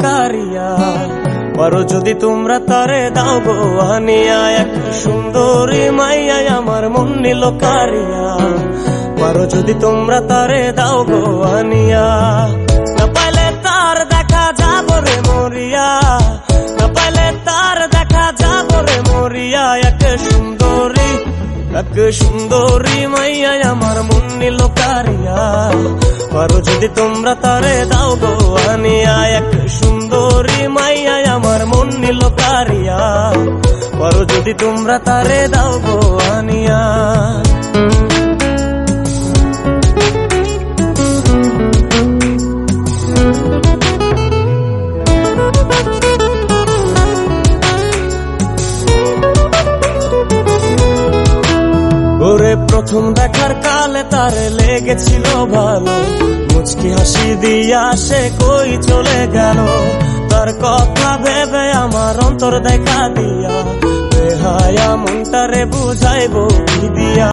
কারিয়া, পারো যদি তোমরা তারে দাও গো আনিয়া। এক সুন্দরী মাইয়া আমার মন নিল কারিয়া, পারো যদি তোমরা তারে দাও গো আনিয়া। না পাইলে তার দেখা যাব রে মরিয়া, না পাইলে তার দেখা যাব রে মরিয়া। এক সুন্দরী মাইয়া আমার মন নিল কারিয়া, পারো যদি তোমরা তারে দাও গো আনিয়া। এক সুন্দরী মাইয়া আমার মন নিল কারিয়া, পারো যদি তোমরা তারে দাও গো আনিয়া। ওরে প্রথম দেখার কালে তারে লেগেছিল ভালো, মুচকি হাসি দিয়া সে কই চলে গেল। তার কথা ভেবে আমার অন্তর দেখা দিয়া, বেহায়া মনটারে বুঝাইবো কি দিয়া।